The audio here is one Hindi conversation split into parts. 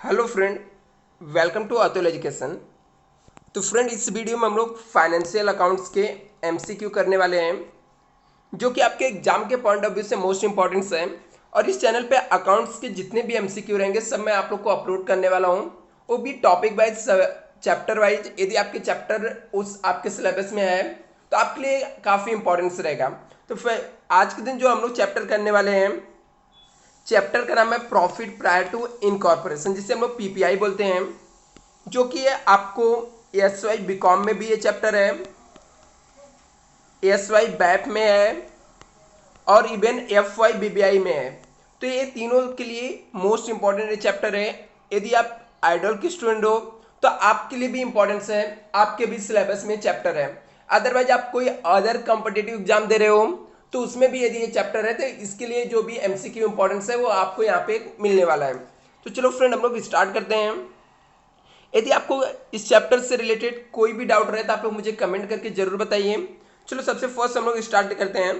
Hello friend, welcome to Atul education. तो फ्रेंड, इस वीडियो में हम लोग फाइनेंशियल अकाउंट्स के एमसीक्यू करने वाले हैं, जो कि आपके एग्जाम के पॉइंट ऑफ व्यू से मोस्ट इंपॉर्टेंट है। और इस चैनल पे अकाउंट्स के जितने भी एमसीक्यू रहेंगे सब मैं आप लोग को अपलोड करने वाला हूँ, वो भी टॉपिक वाइज, चैप्टर वाइज। यदि आपके चैप्टर उस आपके सिलेबस में है तो आपके लिए काफ़ी इंपॉर्टेंस रहेगा। तो फिर आज के दिन जो हम लोग चैप्टर करने वाले हैं, चैप्टर का नाम है प्रॉफिट प्रायर टू इनकॉर्पोरेशन, जिसे हम लोग पीपीआई बोलते हैं, जो कि ये आपको एस वाई बीकॉम में भी ये चैप्टर है, एस वाई बैप में है और इवन एफ वाई बीबीआई में है। तो ये तीनों के लिए मोस्ट इंपॉर्टेंट चैप्टर है। यदि आप आइडल के स्टूडेंट हो तो आपके लिए भी इंपॉर्टेंस है, आपके भी सिलेबस में चैप्टर है। अदरवाइज आप कोई अदर कॉम्पिटिटिव एग्जाम दे रहे हो तो उसमें भी यदि ये चैप्टर है तो इसके लिए जो भी एमसीक्यू इंपॉर्टेंस है वो आपको यहाँ पे मिलने वाला है। तो चलो फ्रेंड, हम लोग स्टार्ट करते हैं। यदि आपको इस चैप्टर से रिलेटेड कोई भी डाउट रहे तो आप लोग मुझे कमेंट करके जरूर बताइए। चलो सबसे फर्स्ट हम लोग स्टार्ट करते हैं।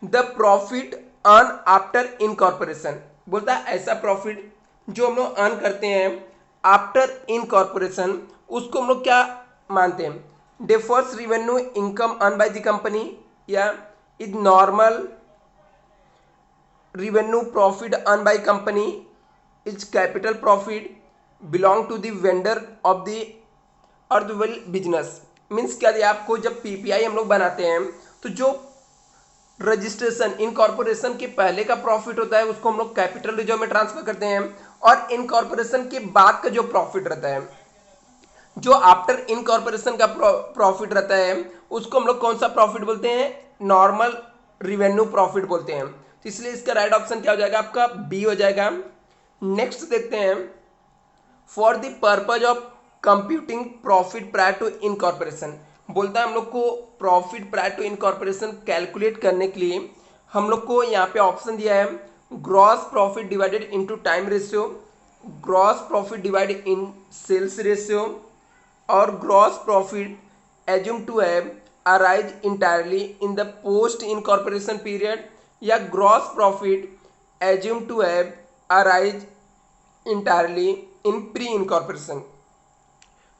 The profit earn after incorporation बोलता है ऐसा प्रॉफिट जो हम लोग अर्न करते हैं आफ्टर इनकॉर्पोरेशन, उसको हम लोग क्या मानते हैं? Differs revenue income earn by the company, या is normal revenue profit earned by company, is capital profit belong to the vendor of the अर्दवेल बिजनेस। मीन्स क्या दिया आपको, जब पीपीआई हम लोग बनाते हैं तो जो रजिस्ट्रेशन इनकॉर्पोरेशन के पहले का प्रॉफिट होता है उसको हम लोग कैपिटल रिजर्व में ट्रांसफर करते हैं, और इनकॉर्पोरेशन के बाद का जो प्रॉफिट रहता है, जो आफ्टर इनकॉर्पोरेशन का प्रॉफिट रहता है, उसको हम लोग कौन सा प्रॉफिट बोलते हैं? नॉर्मल रिवेन्यू प्रॉफिट बोलते हैं। तो इसलिए इसका राइट ऑप्शन क्या हो जाएगा? आपका बी हो जाएगा। नेक्स्ट देखते हैं, for the purpose of computing profit prior to incorporation, बोलता है हम लोग को profit prior to incorporation calculate करने के लिए हम लोग को यहाँ पे ऑप्शन दिया है gross profit divided into time ratio, gross profit divided in sales ratio, और gross profit assume to have arise entirely in the post incorporation period, या gross profit assume to have arise entirely in pre incorporation.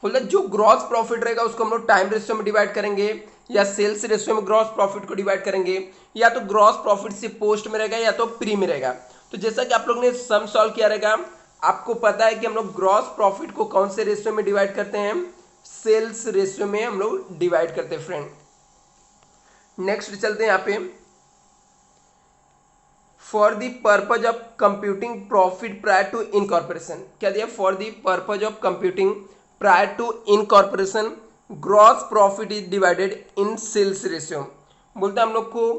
बोलते जो ग्रॉस प्रॉफिट रहेगा उसको हम लोग टाइम रेशियो में डिवाइड करेंगे, या सेल्स रेशियो में ग्रॉस प्रॉफिट को डिवाइड करेंगे, या तो ग्रॉस प्रॉफिट से पोस्ट में रहेगा या तो प्री में रहेगा। तो जैसा कि आप लोग ने सम सॉल्व किया रहेगा, आपको पता है कि हम लोग ग्रॉस प्रॉफिट को कौन से रेशियो में डिवाइड करते हैं? सेल्स रेशियो में हम लोग डिवाइड करते हैं फ्रेंड। नेक्स्ट चलते हैं यहाँ पे, for the purpose of computing profit prior to incorporation, क्या दिया? For the purpose of computing prior to incorporation gross profit is divided in sales ratio. बोलते हैं हम लोग को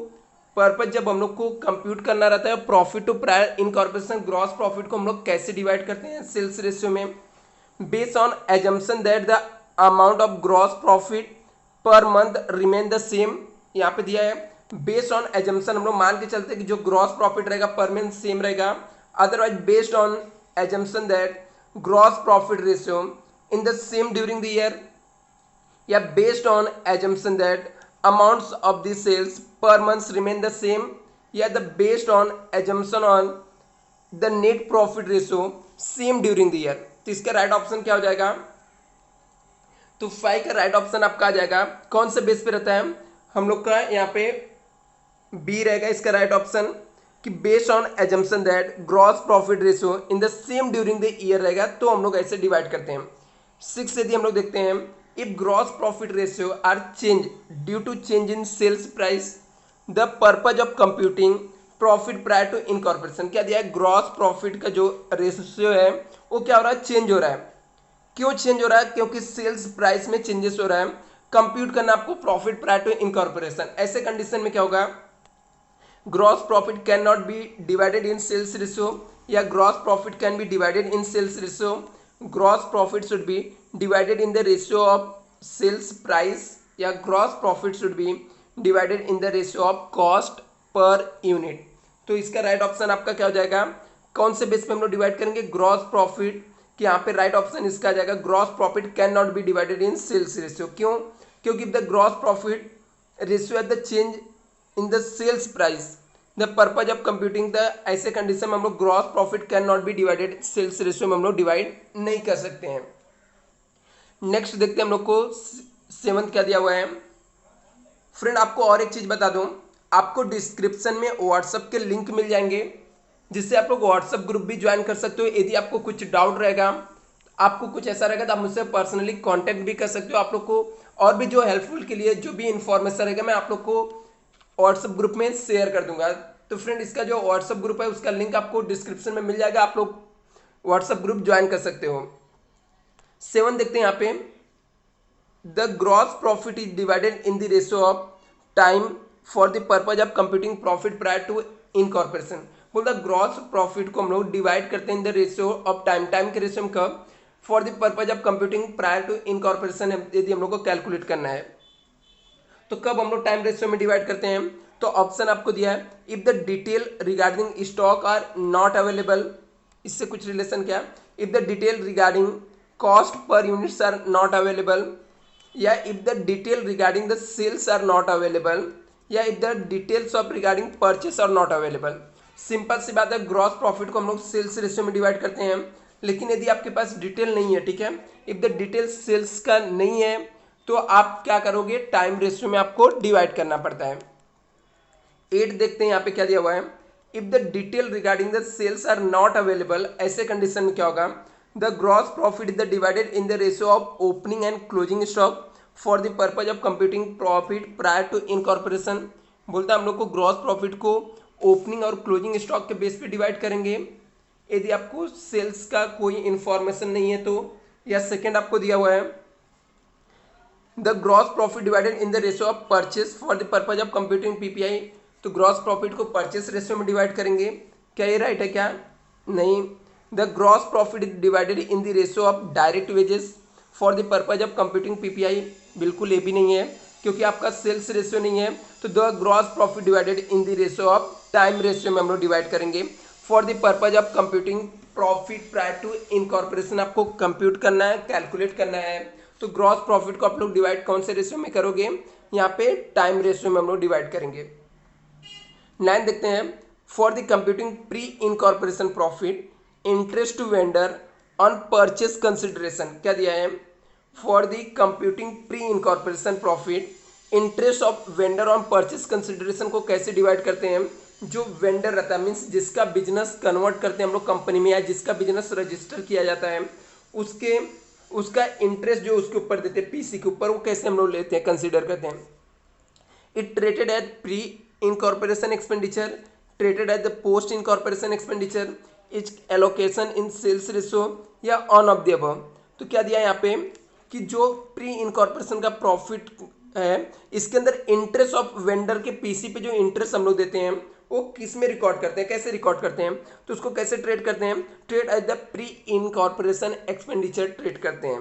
पर्पज जब हम लोग को कंप्यूट करना रहता है profit to prior incorporation, gross profit को हम लोग कैसे डिवाइड करते हैं? सेल्स रेशियो में, based on assumption that the amount of gross profit per month remain the same. यहाँ पे दिया है बेस्ड ऑन एजम्पशन, हम लोग मान के चलते हैं कि जो ग्रॉस प्रॉफिट रहेगा पर मंथ सेम रहेगा। Otherwise based on assumption that gross profit ratio in the same during the year, या based on assumption that amounts of the sales per month remain the same, या the based on assumption on the net profit ratio same during the year. तो इसका राइट ऑप्शन क्या हो जाएगा? तो 5 का राइट ऑप्शन आपका आ जाएगा। कौन से बेस पे रहता है? हम लोग का यहाँ पे बी रहेगा इसका राइट ऑप्शन, कि based on assumption that gross profit ratio in the same during the year रहेगा, तो हम लोग ऐसे डिवाइड करते हैं। 6 यदि हम लोग देखते हैं, if gross profit ratio are change due to change in sales price, the purpose of computing profit prior to incorporation, क्या दिया है? ग्रॉस प्रॉफिट का जो रेशियो है वो क्या हो रहा है? चेंज हो रहा है। क्यों चेंज हो रहा है? क्योंकि सेल्स प्राइस में चेंजेस हो रहा है। कंप्यूट करना आपको प्रॉफिट प्रायर टू इनकॉर्पोरेशन, ऐसे कंडीशन में क्या होगा? Gross profit can not be divided in sales ratio, या gross profit can be divided in sales ratio, gross profit should be divided in the ratio of sales price, या gross profit should be divided in the ratio of cost per unit. तो इसका राइट ऑप्शन आपका क्या हो जाएगा? कौन से बेस पे हम लोग डिवाइड करेंगे? ग्रॉस प्रॉफिट, कि यहाँ पे राइट ऑप्शन इसका आ जाएगा gross profit can not be divided in sales ratio. क्यों? क्योंकि the gross profit ratio at the change in the sales price the purpose of computing the, ऐसे कंडीशन में हम लोग gross profit can not be divided sales ratio में हम लोग डिवाइड नहीं कर सकते हैं। नेक्स्ट देखते हैं हम लोग को 7th क्या दिया हुआ है। फ्रेंड आपको और एक चीज बता दूं, आपको डिस्क्रिप्शन में व्हाट्सएप के लिंक मिल जाएंगे जिससे आप लोग व्हाट्सएप ग्रुप भी ज्वाइन कर सकते हो। यदि आपको कुछ डाउट रहेगा, आपको कुछ ऐसा रहेगा तो आप मुझसे पर्सनली कांटेक्ट भी कर सकते हो। आप लोग को और भी जो हेल्पफुल के लिए जो भी इंफॉर्मेशन रहेगा मैं आप लोग को व्हाट्सएप ग्रुप में शेयर कर दूंगा। तो फ्रेंड इसका जो व्हाट्सएप ग्रुप है उसका लिंक आपको डिस्क्रिप्शन में मिल जाएगा, आप लोग व्हाट्सएप ग्रुप ज्वाइन कर सकते हो। 7 देखते हैं यहाँ पे, the gross profit is divided in the ratio of time for the purpose of computing profit prior to incorporation. बोलता ग्रॉस प्रॉफिट को हम लोग डिवाइड करते हैं in the ratio of time, time के रेशियो में कब, for the purpose of computing prior to incorporation, यदि हम लोग को कैलकुलेट करना है तो कब हम लोग टाइम रेशियो में डिवाइड करते हैं। तो ऑप्शन आपको दिया है, if the detail regarding stock are not available, इससे कुछ रिलेशन क्या, if the detail regarding cost per units are not available, या if the detail regarding the sales are not available, या if the details of regarding purchase are not available. Simple सी बात है, ग्रॉस प्रॉफिट को हम लोग सेल्स रेशियो में डिवाइड करते हैं, लेकिन यदि आपके पास डिटेल नहीं है, ठीक है, इफ द डिटेल सेल्स का नहीं है तो आप क्या करोगे, टाइम रेशियो में आपको डिवाइड करना पड़ता है। 8 देखते हैं यहाँ पे क्या दिया हुआ है, if the detail regarding the sales are not available, ऐसे कंडीशन में क्या होगा, the gross profit is the divided in the ratio of opening and closing stock for the purpose of computing profit prior to incorporation. बोलता है हम लोग को ग्रॉस प्रॉफिट को ओपनिंग और क्लोजिंग स्टॉक के बेस पे डिवाइड करेंगे यदि आपको सेल्स का कोई इंफॉर्मेशन नहीं है तो। या सेकेंड आपको दिया हुआ है, the gross profit divided in the ratio of purchase for the purpose of computing PPI, तो ग्रॉस प्रॉफिट को परचेस रेशियो में डिवाइड करेंगे। क्या ये राइट है क्या, नहीं। The gross profit is divided in the ratio of direct wages for the purpose of computing PPI, बिल्कुल ये भी नहीं है क्योंकि आपका सेल्स रेशियो नहीं है। तो the gross profit divided in the ratio of time ratio में हम लोग डिवाइड करेंगे for the purpose of computing profit prior to incorporation. आपको कंप्यूट करना है, कैलकुलेट करना है, तो ग्रॉस प्रॉफिट को आप लोग डिवाइड कौन से रेशियो में करोगे, यहाँ पे टाइम रेशियो में हम लोग डिवाइड करेंगे। 9 देखते हैं, for the computing pre incorporation profit interest to vendor on purchase consideration, क्या दिया है, for the computing pre incorporation profit interest of vendor on purchase consideration को कैसे डिवाइड करते हैं। जो वेंडर रहता है मीन्स जिसका बिजनेस कन्वर्ट करते हैं हम लोग कंपनी में, या जिसका बिजनेस रजिस्टर किया जाता है उसका इंटरेस्ट जो उसके ऊपर देते हैं पीसी के ऊपर, वो कैसे हम लोग लेते हैं, कंसीडर करते हैं। It treated as pre incorporation expenditure, treated as the post incorporation expenditure, is allocation in sales ratio, या ऑन ऑफ द अबव। तो क्या दिया है यहाँ पे कि जो प्री इनकॉर्पोरेशन का प्रॉफिट है इसके अंदर इंटरेस्ट ऑफ वेंडर के पीसी पे जो इंटरेस्ट हम लोग देते हैं वो किस में रिकॉर्ड करते हैं, कैसे रिकॉर्ड करते हैं, तो उसको कैसे ट्रेड करते हैं, trade at the pre incorporation expenditure trade करते हैं।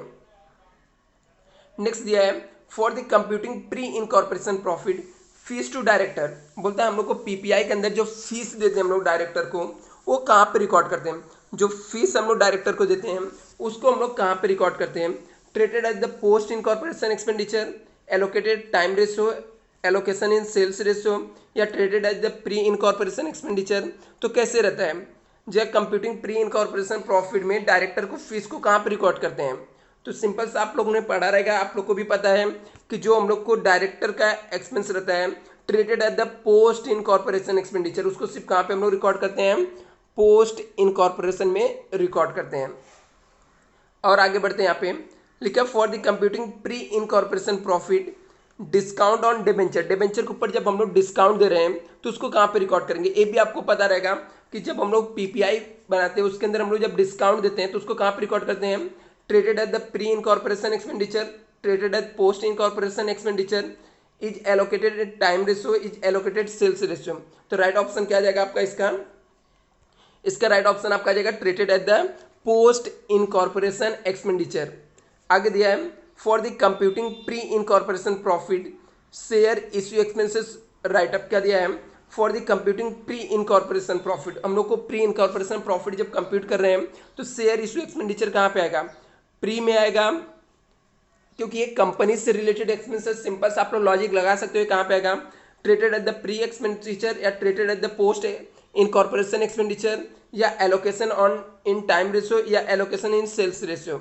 नेक्स्ट दिया है, for the computing pre incorporation profit fees to director, बोलता है हम लोग को पीपीआई के अंदर जो फीस देते हैं हम लोग डायरेक्टर को वो कहाँ पे रिकॉर्ड करते हैं, जो फीस हम लोग डायरेक्टर को देते हैं उसको हम लोग कहाँ पे रिकॉर्ड करते हैं, treated at the post incorporation expenditure, allocated time ratio, allocation in sales ratio, या traded as the pre incorporation expenditure. तो कैसे रहता है, जब कंप्यूटिंग प्री इनकॉर्पोरेशन प्रॉफिट में डायरेक्टर को फीस को कहाँ पे रिकॉर्ड करते हैं, तो सिंपल सा आप लोगों ने पढ़ा रहेगा, आप लोग को भी पता है कि जो हम लोग को डायरेक्टर का एक्सपेंस रहता है traded eight the post incorporation expenditure, उसको सिर्फ कहाँ पे हम लोग रिकॉर्ड करते हैं, पोस्ट इनकॉर्पोरेशन में रिकॉर्ड करते हैं। और आगे बढ़ते हैं, यहाँ पे लिखा for the computing pre incorporation profit discount on debenture, debenture के ऊपर जब हम लोग डिस्काउंट दे रहे हैं तो उसको कहाँ पे रिकॉर्ड करेंगे। ये भी आपको पता रहेगा कि जब हम लोग पीपीआई बनाते हैं उसके अंदर हम लोग जब डिस्काउंट देते हैं तो उसको कहाँ पे रिकॉर्ड करते हैं, treated at the pre incorporation expenditure, treated at post incorporation expenditure, is allocated at time ratio, is allocated sales ratio. तो राइट ऑप्शन क्या आ जाएगा आपका, इसका राइट ऑप्शन आपका आ जाएगा treated at the post incorporation expenditure. आगे दिया है, for the computing pre incorporation profit share issue expenses right up, क्या दिया है, for the computing pre incorporation profit. हम लोग को प्री इनकॉर्पोरेशन प्रॉफिट जब कंप्यूट कर रहे हैं तो शेयर इश्यू एक्सपेंडिचर कहाँ पे आएगा, प्री में आएगा, क्योंकि ये कंपनी से रिलेटेड एक्सपेंसेस। सिंपल से आप लोग लॉजिक लगा सकते हो कहाँ पे आएगा, treated at the pre expenditure या treated at the post incorporation expenditure या allocation on in time ratio या एलोकेशन इन सेल्स रेशियो।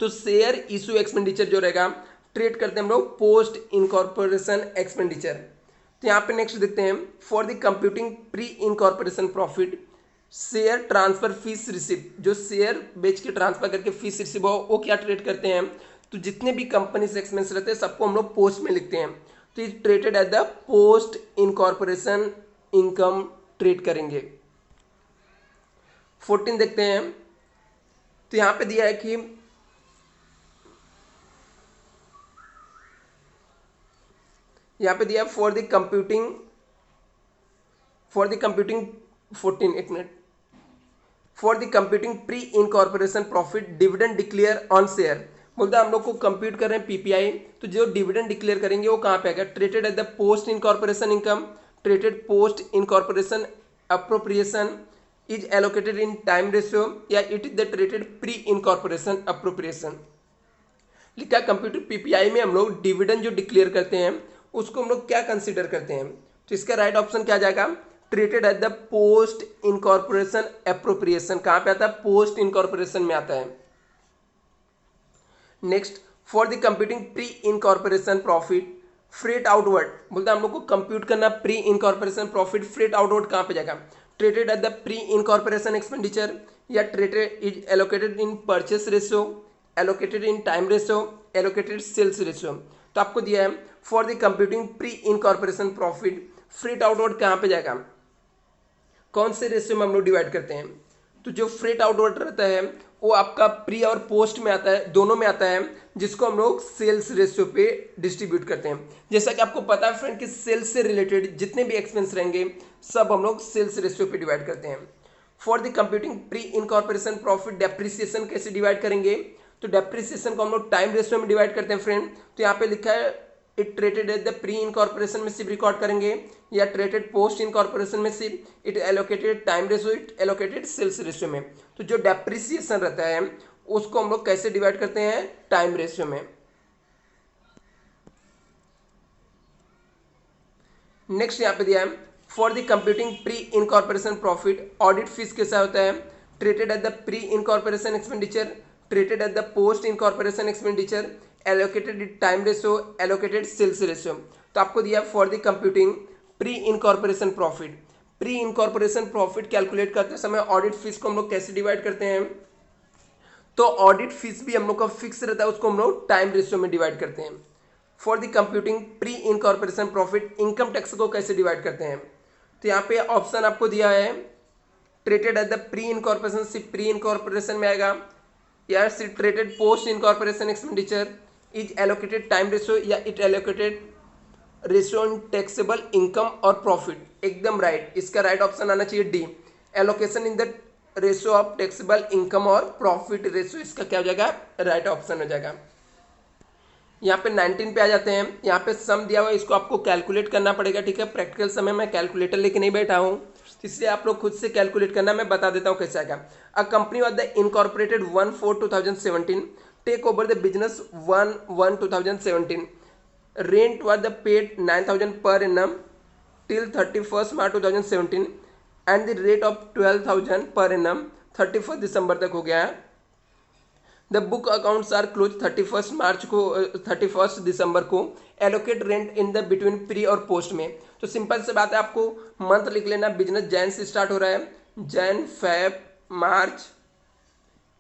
तो शेयर इशू एक्सपेंडिचर जो रहेगा ट्रीट करते हैं हम लोग पोस्ट इनकॉर्पोरेशन एक्सपेंडिचर। तो यहाँ पे नेक्स्ट देखते हैं for the computing pre incorporation profit share transfer fees receipt, जो शेयर बेच के ट्रांसफर करके फीस रिसिव हो वो क्या ट्रेड करते हैं। तो जितने भी कंपनी से एक्सपेंस रहते हैं सबको हम लोग पोस्ट में लिखते हैं, तो is treated at the post incorporation income trade करेंगे। 14 देखते हैं, तो यहाँ पे दिया है कि यहाँ पे दिया फॉर द कंप्यूटिंग 14 एक minute for the computing pre incorporation profit dividend declare on share. बोलता है हम लोग को कंप्यूट कर रहे हैं पीपीआई, तो जो डिविडेंड डिक्लेयर करेंगे वो कहाँ पे आएगा, treated at the post incorporation income, treated post incorporation appropriation, is allocated in time ratio या it is the treated pre incorporation appropriation. लिखा कंप्यूटर पीपीआई में हम लोग डिविडेंड जो डिक्लेयर करते हैं उसको हम लोग क्या कंसीडर करते हैं, तो इसका राइट ऑप्शन क्या जाएगा, treated at the post incorporation appropriation. कहाँ पे आता है, पोस्ट इनकॉर्पोरेशन में आता है। Next for the computing pre incorporation profit freight outward, बोलता है हम लोग को कंप्यूट करना pre incorporation profit freight outward कहाँ पे जाएगा, treated at the pre incorporation expenditure या treated is allocated in purchase ratio, allocated in time ratio, allocated sales ratio. तो आपको दिया है for the computing pre incorporation profit freight outward कहाँ पे जाएगा, कौन से रेशियो में हम लोग डिवाइड करते हैं। तो जो फ्रेट आउटवर्ड रहता है वो आपका प्री और पोस्ट में आता है, दोनों में आता है, जिसको हम लोग सेल्स रेशियो पे डिस्ट्रीब्यूट करते हैं। जैसा कि आपको पता है फ्रेंड कि सेल्स से रिलेटेड जितने भी एक्सपेंस रहेंगे सब हम लोग सेल्स रेशियो पे डिवाइड करते हैं। For the computing pre incorporation profit depreciation कैसे डिवाइड करेंगे, तो डेप्रिसिएशन को हम लोग टाइम रेशियो में डिवाइड करते हैं फ्रेंड। तो यहाँ पे लिखा है it treated at the pre incorporation में सिर्फ रिकॉर्ड करेंगे या ट्रेटेड पोस्ट इनकॉर्पोरेशन में सिर्फ it allocated time ratio, it allocated sales ratio में। तो जो डेप्रिसिएशन रहता है उसको हम लोग कैसे डिवाइड करते हैं, टाइम रेशियो में। नेक्स्ट यहाँ पे दिया है for the computing pre incorporation profit audit fees कैसा होता है, treated at the pre incorporation expenditure, treated at the post incorporation expenditure, allocated time ratio, allocated sales ratio. तो आपको दिया for the computing pre incorporation profit, pre incorporation profit calculate करते समय ऑडिट फीस को हम लोग कैसे डिवाइड करते हैं, तो ऑडिट फीस भी हम लोग का फिक्स रहता है, उसको हम लोग टाइम रेशियो में डिवाइड करते हैं। For the computing pre incorporation profit income tax को कैसे डिवाइड करते हैं, तो यहाँ पे ऑप्शन आपको दिया है treated at the pre incorporation, सिर्फ प्री इनकॉर्पोरेशन में आएगा, या सिर्फ treated post incorporation expenditure, is allocated time ratio या it allocated ratio in taxable income और प्रॉफिट। एकदम राइट, इसका राइट ऑप्शन आना चाहिए D, allocation in the ratio of taxable income और प्रॉफिट रेशियो, इसका क्या हो जाएगा, राइट ऑप्शन हो जाएगा। यहाँ पे 19 पे आ जाते हैं, यहाँ पे सम दिया हुआ है, इसको आपको कैलकुलेट करना पड़ेगा, ठीक है। प्रैक्टिकल समय में कैलकुलेटर लेके नहीं बैठा हूँ, इसलिए आप लोग खुद से कैलकुलेट करना, मैं बता देता हूँ कैसे आएगा। A company was the incorporated 1/4/2017 take over the business 1/1/2017 rent was the paid 9,000 per annum till 31 March 2017 and the rate of 12,000 per annum 31 दिसंबर तक हो गया है। The book accounts are close 31 दिसंबर को, allocate rent in the between pre और पोस्ट में। तो सिंपल से बात है, आपको मंथ लिख लेना, बिजनेस जैन से स्टार्ट हो रहा है, जैन, फेब, मार्च,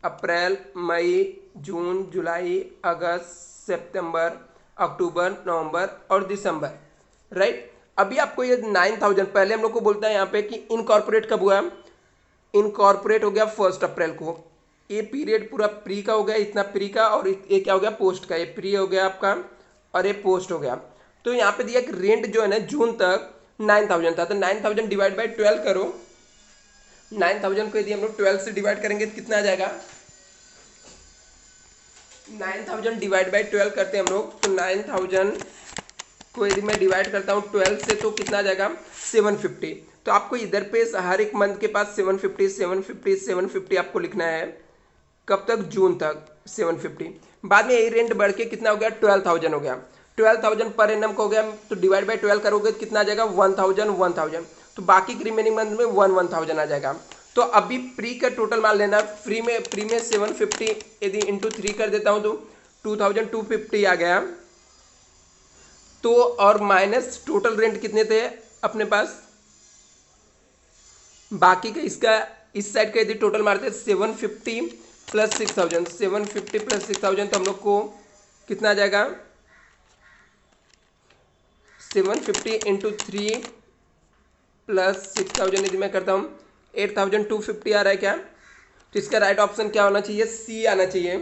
अप्रैल, मई, जून, जुलाई, अगस्त, सितंबर, अक्टूबर, नवंबर और दिसंबर, राइट। अभी आपको ये 9,000 पहले हम लोग को बोलता है यहाँ पे कि इनकॉर्पोरेट कब हुआ, इनकॉर्पोरेट हो गया 1 अप्रैल को, ये पीरियड पूरा प्री का हो गया, इतना प्री का, और ये क्या हो गया, पोस्ट का, ये प्री हो गया आपका और ये पोस्ट हो गया। तो यहाँ पे दिया कि रेंट जो है ना जून तक 9,000 था, तो 9,000 डिवाइड बाई 12 करो, 9,000 को यदि हम लोग 12 से डिवाइड करेंगे तो कितना आ जाएगा, 9,000 डिवाइड बाई 12 करते हैं हम लोग, तो 9,000 को यदि मैं डिवाइड करता हूँ 12 से तो कितना आ जाएगा, 750। तो आपको इधर पे हर एक मंथ के पास 750 750 750 आपको लिखना है, कब तक, जून तक 750। बाद में यही रेंट बढ़ के कितना हो गया, 12,000 हो गया। 12,000 पर एनम का हो गया, तो डिवाइड बाई 12 करोगे तो कितना आ जाएगा 1,000, तो बाकी के रिमेनिंग मंथ में 1,000 आ जाएगा। तो अभी प्री का टोटल मान लेना, प्री में 750 यदि इंटू 3 कर देता हूँ तो 2,250 आ गया। तो और माइनस टोटल रेंट कितने थे अपने पास, बाकी का इसका इस साइड का यदि टोटल मारते 750 प्लस 6,000, 750 प्लस 6,000 तो हम लोग को कितना आ जाएगा 750 इंटू 3 प्लस 6,000 यदि मैं करता हूँ 8,250 आ रहा है क्या। तो इसका राइट ऑप्शन क्या होना चाहिए, सी आना चाहिए।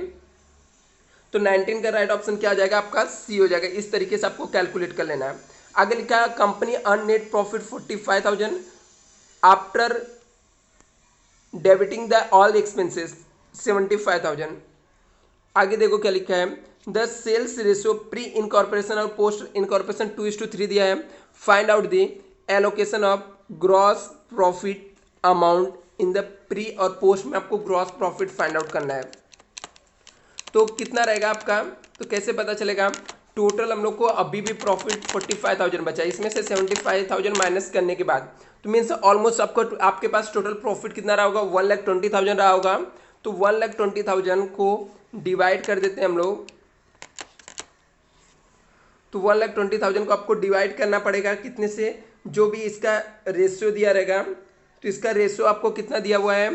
तो 19 का राइट ऑप्शन क्या आ जाएगा आपका, सी हो जाएगा। इस तरीके से आपको कैलकुलेट कर लेना है। आगे लिखा है company earn net profit 45,000 after debiting the all expenses 75,000। आगे देखो क्या लिखा है, the sales ratio pre incorporation और पोस्ट इनकॉर्पोरेशन 2:3 दिया है। Find out the allocation of gross profit amount in the pre और पोस्ट में आपको ग्रॉस प्रॉफिट फाइंड आउट करना है। तो कितना रहेगा आपका, तो कैसे पता चलेगा, टोटल हम लोग को अभी भी प्रॉफिट 45,000 बचा है, इसमें से 75,000 माइनस करने के बाद तो मीन्स ऑलमोस्ट आपको आपके पास टोटल प्रॉफिट कितना रहा होगा 1,20,000 रहा होगा। तो 1,20,000 को डिवाइड कर देते हैं हम लोग। तो 1,20,000 को आपको डिवाइड करना पड़ेगा कितने से, जो भी इसका रेशियो दिया रहेगा। तो इसका रेशियो आपको कितना दिया हुआ है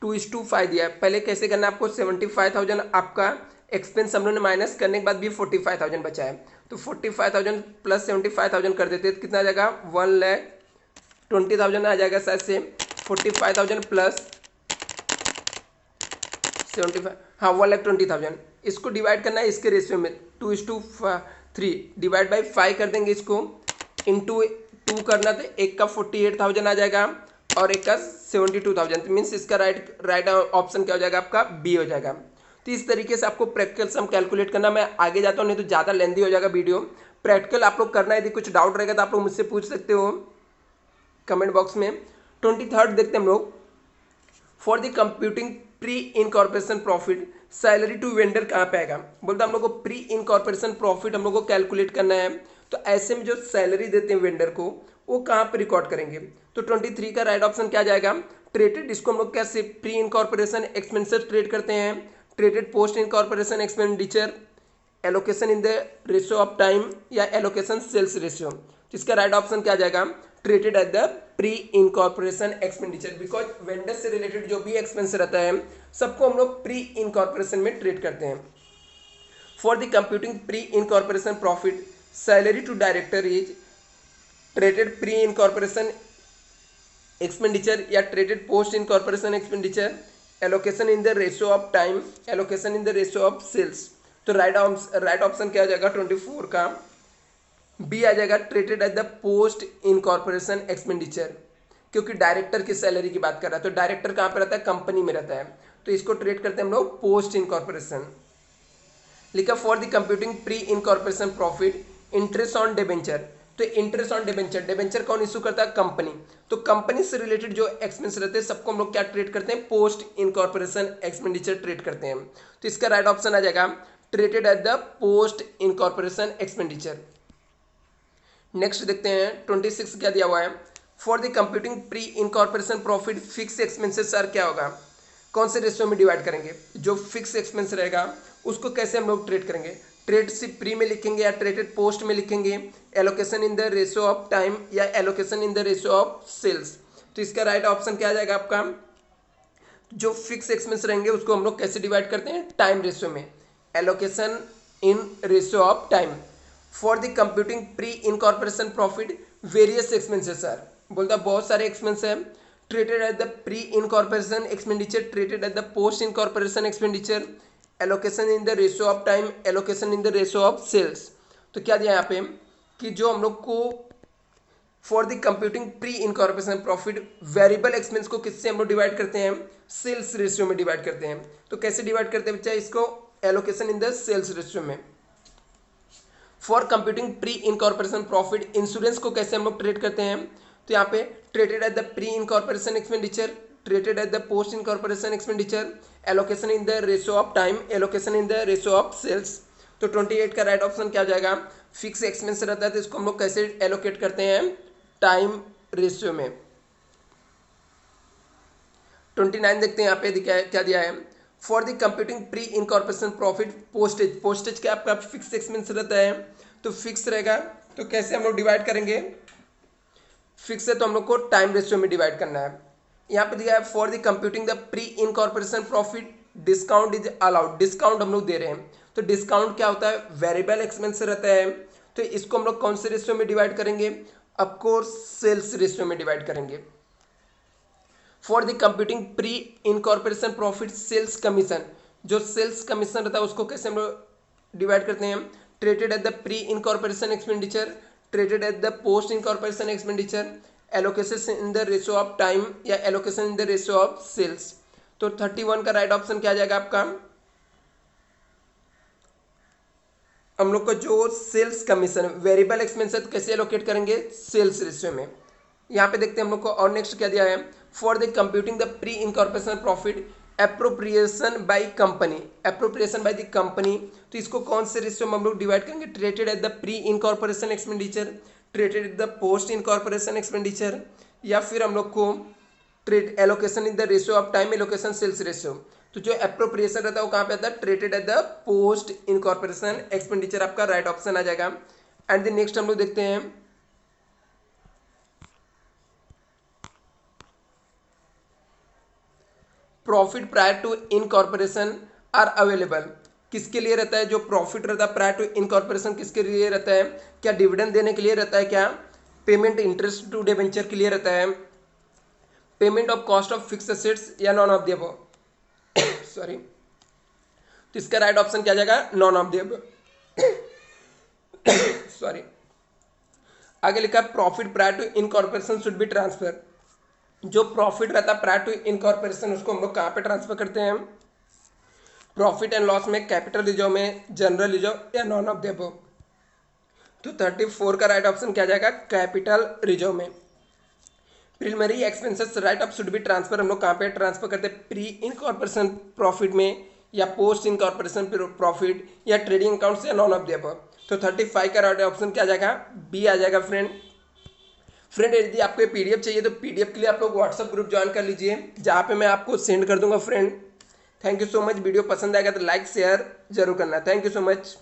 2:5 दिया है। पहले कैसे करना है आपको, 75,000 आपका एक्सपेंस हम लोगों ने माइनस करने के बाद भी 45,000 बचा है। तो 45,000 प्लस 75,000 कर देते हैं तो कितना आ जाएगा 1,20,000 आ जाएगा शायद से। 45,000 प्लस 75, हाँ 1,20,000। इसको डिवाइड करना है इसके रेशियो में 2:3 डिवाइड बाई 5 कर देंगे, इसको इंटू 2 करना तो एक का 48,000 आ जाएगा और एक का 72,000। मीन्स इसका राइट ऑप्शन क्या हो जाएगा आपका, बी हो जाएगा। तो इस तरीके से आपको प्रैक्टिकल सम कैलकुलेट करना। मैं आगे जाता हूँ नहीं तो ज़्यादा लेंदी हो जाएगा वीडियो। प्रैक्टिकल आप लोग करना, यदि कुछ डाउट रहेगा तो आप लोग मुझसे पूछ सकते हो कमेंट बॉक्स में। 23rd देखते हैं हम लोग, for the computing pre incorporation profit salary to vendor कहाँ पे आएगा, बोलते हम लोग को प्री इनकॉर्पोरेशन प्रॉफिट हम लोग को कैलकुलेट करना है। तो ऐसे में जो सैलरी देते हैं वेंडर को वो कहाँ पे रिकॉर्ड करेंगे। तो 23 का राइट ऑप्शन क्या जाएगा, ट्रेडेड, इसको हम लोग कैसे प्री इनकॉर्पोरेशन एक्सपेंसेस ट्रेड करते हैं, traded post incorporation expenditure, allocation in the ratio of time या एलोकेशन सेल्स रेशियो। इसका राइट ऑप्शन क्या जाएगा, treated at the pre incorporation expenditure. Because vendor से रिलेटेड जो भी एक्सपेंस रहता है सबको हम लोग प्री इनकॉर्पोरेशन में ट्रेड करते हैं। For the computing pre incorporation profit salary to director is treated pre incorporation expenditure या treated post incorporation expenditure, allocation in the ratio of time, allocation in the ratio of sales. तो राइट ऑप्शन क्या हो जाएगा 24 का, बी आ जाएगा, treated at the post incorporation expenditure. क्योंकि डायरेक्टर की सैलरी की बात कर रहा है, तो डायरेक्टर कहाँ पे रहता है, कंपनी में रहता है, तो इसको ट्रेड करते हैं हम लोग पोस्ट इनकॉर्पोरेशन। लिखा for the computing pre incorporation profit interest on debenture. तो इंटरेस्ट ऑन डिबेंचर, डिबेंचर कौन इशू करता है, कंपनी। तो कंपनी से रिलेटेड जो एक्सपेंस रहते हैं सबको हम लोग क्या ट्रेड करते हैं, पोस्ट इनकॉर्पोरेशन एक्सपेंडिचर ट्रेड करते हैं। तो इसका राइट ऑप्शन आ जाएगा treated at the post incorporation expenditure. Next देखते हैं 26 क्या दिया हुआ है, for the computing pre incorporation profit fix expenses sir क्या होगा, कौन से रेशियो में डिवाइड करेंगे। जो फिक्स एक्सपेंस रहेगा उसको कैसे हम लोग ट्रेड करेंगे, ट्रेड सिर्फ प्री में लिखेंगे या ट्रेडेड पोस्ट में लिखेंगे, allocation in the ratio of time या allocation in the ratio of sales. तो इसका राइट ऑप्शन क्या आ जाएगा आपका, जो फिक्स एक्सपेंस रहेंगे उसको हम लोग कैसे डिवाइड करते हैं, टाइम रेशियो में, allocation in ratio of time. For the computing pre incorporation profit various expenses sir, बोलता बहुत सारे एक्सपेंस है, treated at the pre incorporation expenditure, treated at the post incorporation expenditure, allocation in the ratio of time, allocation in the ratio of sales. तो क्या दिया यहाँ पे कि जो हम लोग को for the computing pre incorporation profit variable expense को किससे हम लोग डिवाइड करते हैं, सेल्स रेशियो में डिवाइड करते हैं। तो कैसे डिवाइड करते हैं बच्चा, इसको allocation in the sales ratio में। For computing pre incorporation profit insurance को कैसे हम लोग ट्रेड करते हैं, तो यहाँ पे treated at the pre incorporation expenditure, treated at the post incorporation expenditure, allocation in the ratio of time, allocation in the ratio of sales. तो 28 का राइट ऑप्शन क्या हो जाएगा, फिक्स एक्सपेंस रहता है तो इसको हम लोग कैसे एलोकेट करते हैं, टाइम रेशियो में। 29 देखते हैं यहाँ पे क्या दिया है, for the computing pre incorporation profit postage, postage क्या आपका फिक्स एक्सपेंस रहता है तो फिक्स रहेगा, तो कैसे हम लोग डिवाइड करेंगे, फिक्स है तो हम लोग को टाइम रेशियो में डिवाइड करना है। यहाँ पे दिया है for the computing the pre incorporation profit discount is allowed, discount हम लोग दे रहे हैं तो डिस्काउंट क्या होता है, वेरिएबल एक्सपेंस रहता है, तो इसको हम लोग कौन से रेशियो में डिवाइड करेंगे, ऑफकोर्स सेल्स रेशियो में डिवाइड करेंगे। For the computing pre incorporation profit sales commission, जो सेल्स कमीशन रहता है उसको कैसे हम लोग डिवाइड करते हैं, treated at the pre incorporation expenditure, treated at the post incorporation expenditure, allocation in the ratio of time या allocation in the ratio of sales. तो 31 का राइट ऑप्शन क्या आ जाएगा आपका, हम लोग को जो सेल्स कमीशन वेरिएबल एक्सपेंस कैसे एलोकेट करेंगे, सेल्स रेशियो में। यहाँ पे देखते हैं हम लोग को और नेक्स्ट क्या दिया है, for the computing the pre incorporation profit appropriation by company, appropriation bye the company, तो इसको कौन से रेशियो में हम लोग डिवाइड करेंगे, treated at the pre incorporation expenditure, treated at the post incorporation expenditure, या फिर हम लोग को trade allocation in the ratio of time allocation sales ratio. तो जो एप्रोप्रिएशन रहता है वो कहाँ पे आता है, treated at the post incorporation expenditure आपका राइट ऑप्शन आ जाएगा। एंड द नेक्स्ट हम लोग देखते हैं profit prior to incorporation are available, किसके लिए रहता है, जो प्रॉफिट रहता है प्रायर टू इनकॉर्पोरेशन किसके लिए रहता है, क्या डिविडेंड देने के लिए रहता है, क्या पेमेंट इंटरेस्ट टू डिबेंचर के लिए रहता है, payment of cost of fix assets, या none of the above, sorry, तो इसका राइट ऑप्शन क्या जाएगा, none of the above, sorry. आगे लिखा profit prior to incorporation should be transfer, जो प्रॉफिट रहता है प्रायर टू इनकॉर्पोरेशन उसको हम लोग कहाँ पे ट्रांसफर करते हैं, प्रॉफिट एंड लॉस में, कैपिटल रिजर्व में, जनरल रिजर्व, या नॉन ऑफ द अबव। तो 34 का राइट ऑप्शन क्या जाएगा, कैपिटल रिजर्व में। Preliminary expenses right of should be transfer हम लोग कहाँ पे ट्रांसफर करते हैं, प्री इनकॉर्पोरेशन प्रॉफिट में, या पोस्ट इनकॉर्पोरेशन प्रॉफिट, या ट्रेडिंग अकाउंट से, या नॉन ऑफ द अबव। तो 35 का राइट ऑप्शन क्या आ जाएगा, बी आ जाएगा फ्रेंड। यदि आपको ये पीडीएफ चाहिए तो पीडीएफ के लिए आप लोग व्हाट्सएप ग्रुप ज्वाइन कर लीजिए, जहाँ पे मैं आपको सेंड कर दूंगा friend. Thank you so much, video पसंद आएगा तो लाइक शेयर जरूर करना, थैंक यू सो मच।